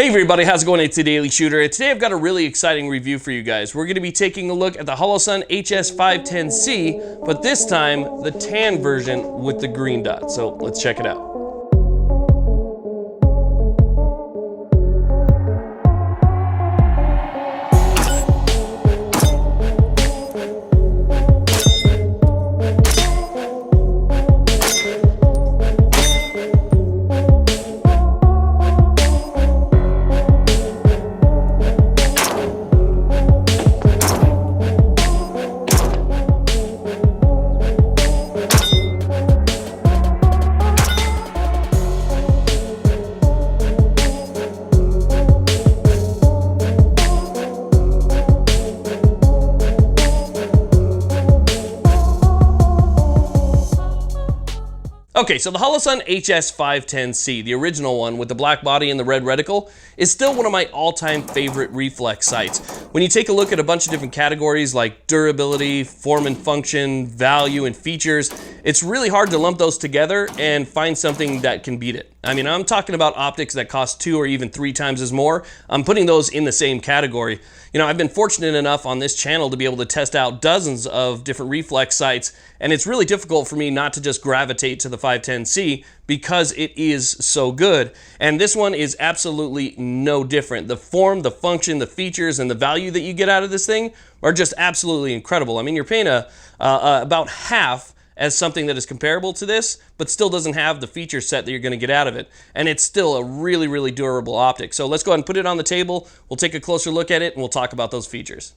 Hey everybody, how's it going? It's the Daily Shooter, and today I've got a really exciting review for you guys. We're going to be taking a look at the Holosun HS510C, but this time the tan version with the green dot. So let's check it out. Okay, so the Holosun HS510C, the original one with the black body and the red reticle, is still one of my all-time favorite reflex sights. When you take a look at a bunch of different categories like durability, form and function, value, and features, it's really hard to lump those together and find something that can beat it. I mean, I'm talking about optics that cost 2 or even 3 times as more. I'm putting those in the same category. You know, I've been fortunate enough on this channel to be able to test out dozens of different reflex sights, and it's really difficult for me not to just gravitate to the 510C because it is so good. And this one is absolutely no different. The form, the function, the features, and the value that you get out of this thing are just absolutely incredible. I mean, you're paying about half as something that is comparable to this, but still doesn't have the feature set that you're going to get out of it. And it's still a really, really durable optic. So let's go ahead and put it on the table. We'll take a closer look at it, and we'll talk about those features.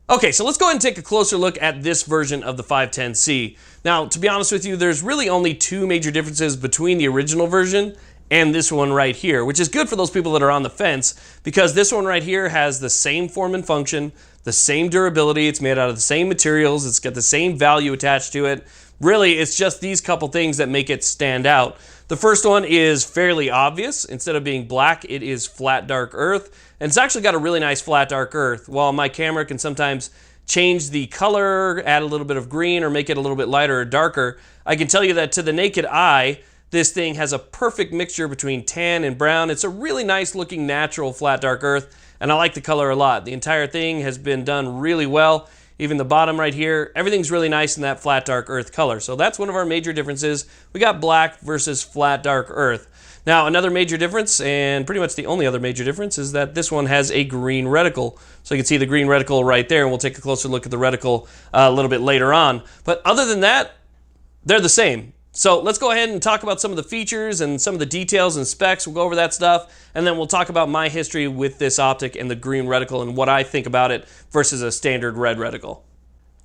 Okay, so let's go ahead and take a closer look at this version of the 510C. Now, to be honest with you, there's really only 2 major differences between the original version and this one right here, which is good for those people that are on the fence, because this one right here has the same form and function, the same durability, it's made out of the same materials, it's got the same value attached to it. Really, it's just these couple things that make it stand out. The first one is fairly obvious. Instead of being black, it is flat dark earth. And it's actually got a really nice flat dark earth. While my camera can sometimes change the color, add a little bit of green, or make it a little bit lighter or darker, I can tell you that to the naked eye, this thing has a perfect mixture between tan and brown. It's a really nice looking natural flat dark earth, and I like the color a lot. The entire thing has been done really well. Even the bottom right here, everything's really nice in that flat dark earth color. So that's one of our major differences. We got black versus flat dark earth. Now, another major difference, and pretty much the only other major difference, is that this one has a green reticle. So you can see the green reticle right there, and we'll take a closer look at the reticle a little bit later on. But other than that, they're the same. So let's go ahead and talk about some of the features and some of the details and specs. We'll go over that stuff, and then we'll talk about my history with this optic and the green reticle and what I think about it versus a standard red reticle.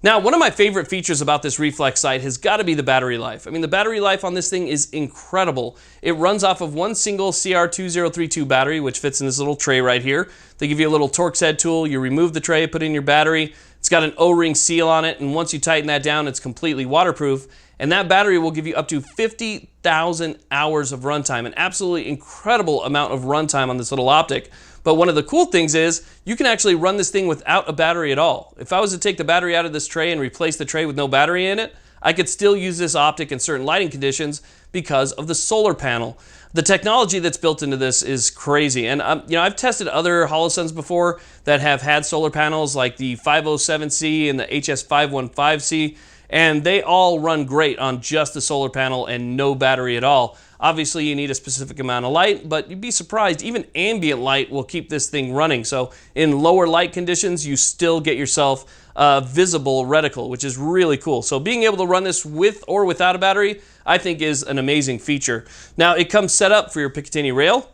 Now, one of my favorite features about this reflex sight has got to be the battery life. I mean, the battery life on this thing is incredible. It runs off of one single CR2032 battery, which fits in this little tray right here. They give you a little Torx head tool. You remove the tray, put in your battery. It's got an O-ring seal on it, and once you tighten that down, it's completely waterproof. And that battery will give you up to 50,000 hours of runtime, an absolutely incredible amount of runtime on this little optic. But one of the cool things is you can actually run this thing without a battery at all. If I was to take the battery out of this tray and replace the tray with no battery in it, I could still use this optic in certain lighting conditions because of the solar panel. The technology that's built into this is crazy. And you know, I've tested other Holosuns before that have had solar panels, like the 507C and the HS510C. And they all run great on just the solar panel and no battery at all. Obviously, you need a specific amount of light, but you'd be surprised, even ambient light will keep this thing running. So in lower light conditions, you still get yourself a visible reticle, which is really cool. So being able to run this with or without a battery, I think is an amazing feature. Now, it comes set up for your Picatinny rail.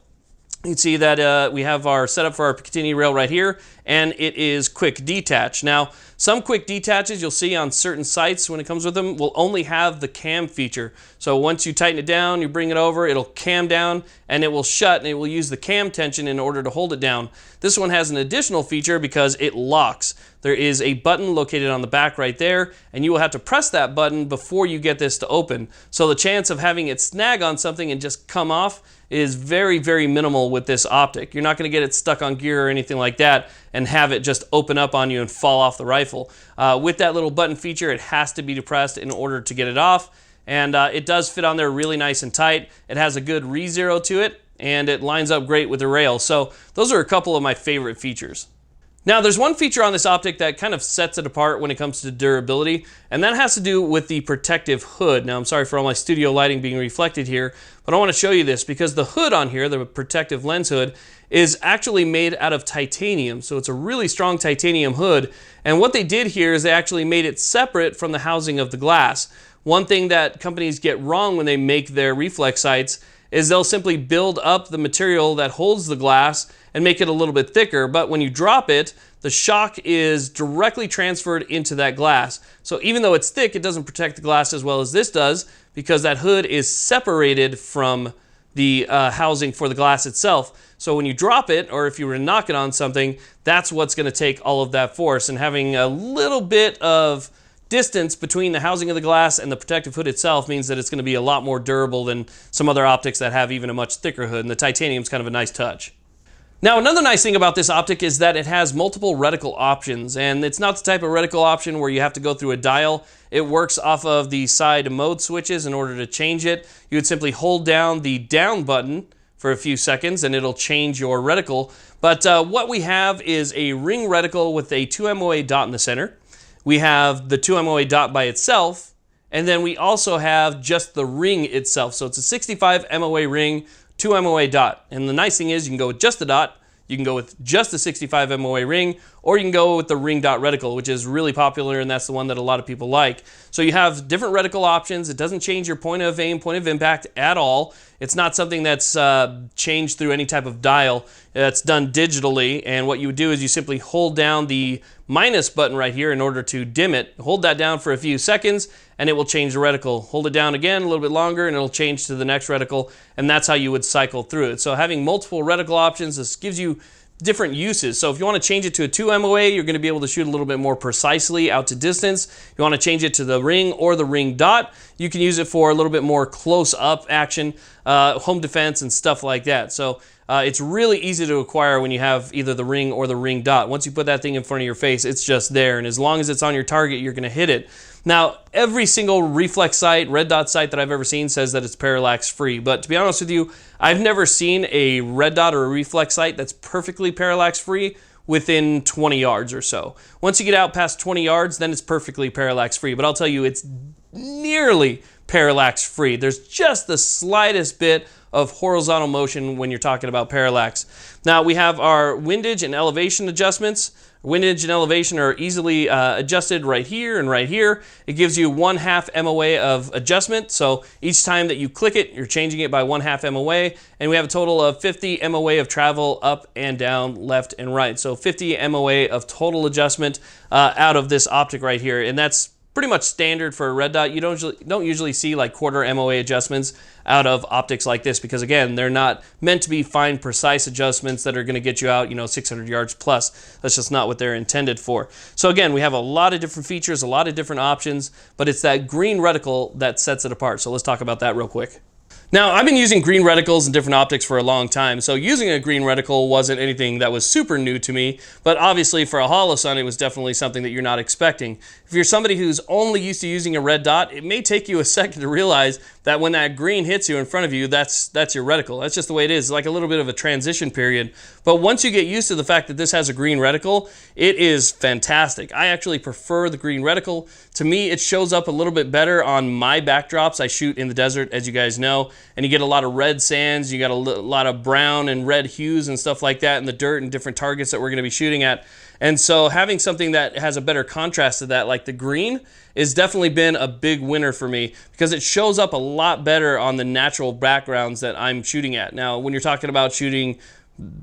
You can see that we have our setup for our Picatinny rail right here, and it is quick detach. Now, some quick detaches you'll see on certain sites when it comes with them will only have the cam feature. So once you tighten it down, you bring it over, it'll cam down, and it will shut, and it will use the cam tension in order to hold it down. This one has an additional feature because it locks. There is a button located on the back right there, and you will have to press that button before you get this to open. So the chance of having it snag on something and just come off is very, very minimal with this optic. You're not going to get it stuck on gear or anything like that and have it just open up on you and fall off the rifle. With that little button feature, it has to be depressed in order to get it off, and it does fit on there really nice and tight. It has a good re-zero to it, and it lines up great with the rail. So those are a couple of my favorite features. Now, there's one feature on this optic that kind of sets it apart when it comes to durability, and that has to do with the protective hood. Now, I'm sorry for all my studio lighting being reflected here, but I want to show you this because the hood on here, the protective lens hood, is actually made out of titanium. So it's a really strong titanium hood, and what they did here is they actually made it separate from the housing of the glass. One thing that companies get wrong when they make their reflex sights is they'll simply build up the material that holds the glass and make it a little bit thicker, but when you drop it, the shock is directly transferred into that glass. So even though it's thick, it doesn't protect the glass as well as this does because that hood is separated from the housing for the glass itself. So when you drop it, or if you were to knock it on something, that's what's going to take all of that force. And having a little bit of distance between the housing of the glass and the protective hood itself means that it's going to be a lot more durable than some other optics that have even a much thicker hood, and the titanium is kind of a nice touch. Now, another nice thing about this optic is that it has multiple reticle options, and it's not the type of reticle option where you have to go through a dial. It works off of the side mode switches. In order to change it, you would simply hold down the down button for a few seconds and it'll change your reticle. But what we have is a ring reticle with a 2 MOA dot in the center. We have the 2 MOA dot by itself, and then we also have just the ring itself. So it's a 65 MOA ring, 2 MOA dot. And the nice thing is you can go with just the dot, you can go with just the 65 MOA ring, or you can go with the ring dot reticle, which is really popular, and that's the one that a lot of people like. So you have different reticle options. It doesn't change your point of aim, point of impact at all. It's not something that's changed through any type of dial. It's done digitally, and what you would do is you simply hold down the minus button right here in order to dim it. Hold that down for a few seconds, and it will change the reticle. Hold it down again a little bit longer, and it'll change to the next reticle, and that's how you would cycle through it. So having multiple reticle options, this gives you different uses. So if you want to change it to a 2 MOA, you're going to be able to shoot a little bit more precisely out to distance. If you want to change it to the ring or the ring dot, you can use it for a little bit more close-up action, home defense, and stuff like that. So it's really easy to acquire when you have either the ring or the ring dot. Once you put that thing in front of your face, it's just there, and as long as it's on your target, you're going to hit it. Now, every single reflex sight, red dot sight that I've ever seen says that it's parallax free, but to be honest with you, I've never seen a red dot or a reflex sight that's perfectly parallax free within 20 yards or so. Once you get out past 20 yards, then it's perfectly parallax free, but I'll tell you, it's nearly parallax free. There's just the slightest bit of horizontal motion when you're talking about parallax. Now, we have our windage and elevation adjustments. Windage and elevation are easily adjusted right here and right here. It gives you 1/2 MOA of adjustment. So each time that you click it, you're changing it by 1/2 MOA. And we have a total of 50 MOA of travel up and down, left and right. So 50 MOA of total adjustment out of this optic right here. And that's pretty much standard for a red dot. You don't usually see like 1/4 MOA adjustments out of optics like this because, again, they're not meant to be fine, precise adjustments that are going to get you out, 600 yards plus. That's just not what they're intended for. So again, we have a lot of different features, a lot of different options, but it's that green reticle that sets it apart. So let's talk about that real quick. Now, I've been using green reticles and different optics for a long time, so using a green reticle wasn't anything that was super new to me, but obviously for a Holosun, it was definitely something that you're not expecting. If you're somebody who's only used to using a red dot, it may take you a second to realize that when that green hits you in front of you, that's your reticle. That's just the way it is. It's like a little bit of a transition period. But once you get used to the fact that this has a green reticle, it is fantastic. I actually prefer the green reticle. To me, it shows up a little bit better on my backdrops. I shoot in the desert, as you guys know, and you get a lot of red sands, you got a lot of brown and red hues and stuff like that in the dirt and different targets that we're going to be shooting at. And so having something that has a better contrast to that, like the green, has definitely been a big winner for me because it shows up a lot better on the natural backgrounds that I'm shooting at. Now, when you're talking about shooting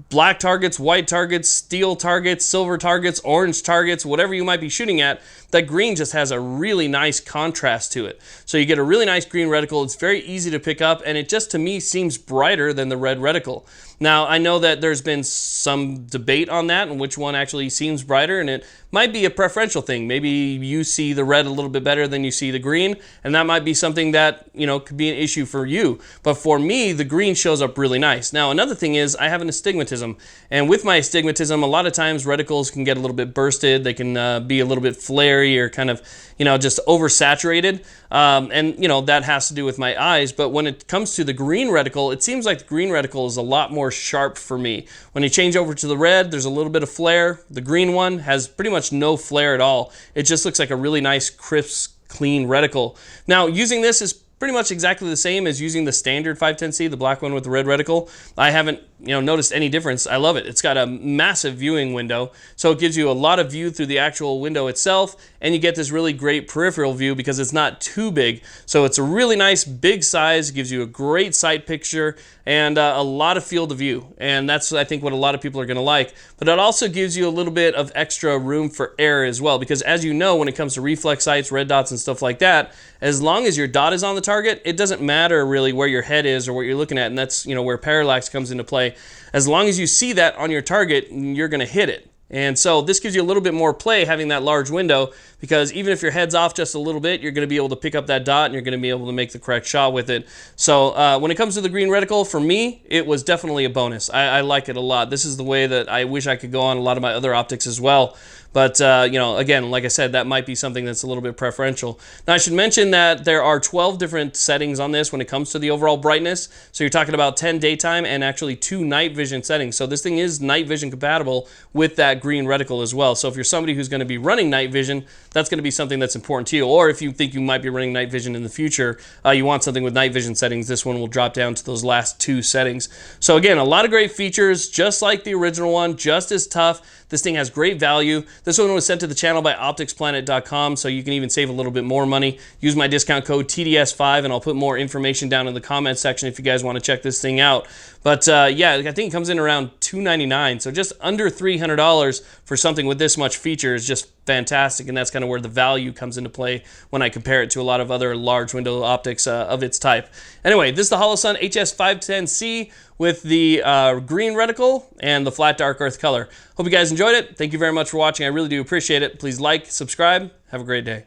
black targets, white targets, steel targets, silver targets, orange targets, whatever you might be shooting at, that green just has a really nice contrast to it. So you get a really nice green reticle. It's very easy to pick up, and it just, to me, seems brighter than the red reticle. Now, I know that there's been some debate on that and which one actually seems brighter, and it might be a preferential thing. Maybe you see the red a little bit better than you see the green, and that might be something that, you know, could be an issue for you. But for me, the green shows up really nice. Now, another thing is I have an astigmatism, and with my astigmatism, a lot of times reticles can get a little bit bursted. They can be a little bit flary or kind of, you know, just oversaturated. And, you know, that has to do with my eyes. But when it comes to the green reticle, it seems like the green reticle is a lot more sharp for me. When you change over to the red, there's a little bit of flare. The green one has pretty much no flare at all. It just looks like a really nice, crisp, clean reticle. Now, using this is pretty much exactly the same as using the standard 510C, the black one with the red reticle. I haven't, you know, noticed any difference. I love it. It's got a massive viewing window, so it gives you a lot of view through the actual window itself, and you get this really great peripheral view because it's not too big. So it's a really nice big size, gives you a great sight picture, and a lot of field of view. And that's, I think, what a lot of people are going to like. But it also gives you a little bit of extra room for error as well, because as you know, when it comes to reflex sights, red dots, and stuff like that, as long as your dot is on the target, it doesn't matter really where your head is or what you're looking at, and that's, you know, where parallax comes into play. As long as you see that on your target, you're going to hit it. And so this gives you a little bit more play having that large window, because even if your head's off just a little bit, you're going to be able to pick up that dot and you're going to be able to make the correct shot with it. So when it comes to the green reticle, for me, it was definitely a bonus. I like it a lot. This is the way that I wish I could go on a lot of my other optics as well. But, you know, again, like I said, that might be something that's a little bit preferential. Now, I should mention that there are 12 different settings on this when it comes to the overall brightness. So you're talking about 10 daytime and actually 2 night vision settings. So this thing is night vision compatible with that green reticle as well. So if you're somebody who's going to be running night vision, that's going to be something that's important to you. Or if you think you might be running night vision in the future, you want something with night vision settings, this one will drop down to those last 2 settings. So again, a lot of great features, just like the original one, just as tough. This thing has great value. This one was sent to the channel by opticsplanet.com, so you can even save a little bit more money. Use my discount code TDS5, and I'll put more information down in the comment section if you guys want to check this thing out. But yeah, I think it comes in around $299, so just under $300 for something with this much feature is just fantastic, and that's kind of where the value comes into play when I compare it to a lot of other large window optics of its type. Anyway, this is the Holosun HS510C with the green reticle and the flat dark earth color. Hope you guys enjoyed it. Thank you very much for watching. I really do appreciate it. Please like, subscribe. Have a great day.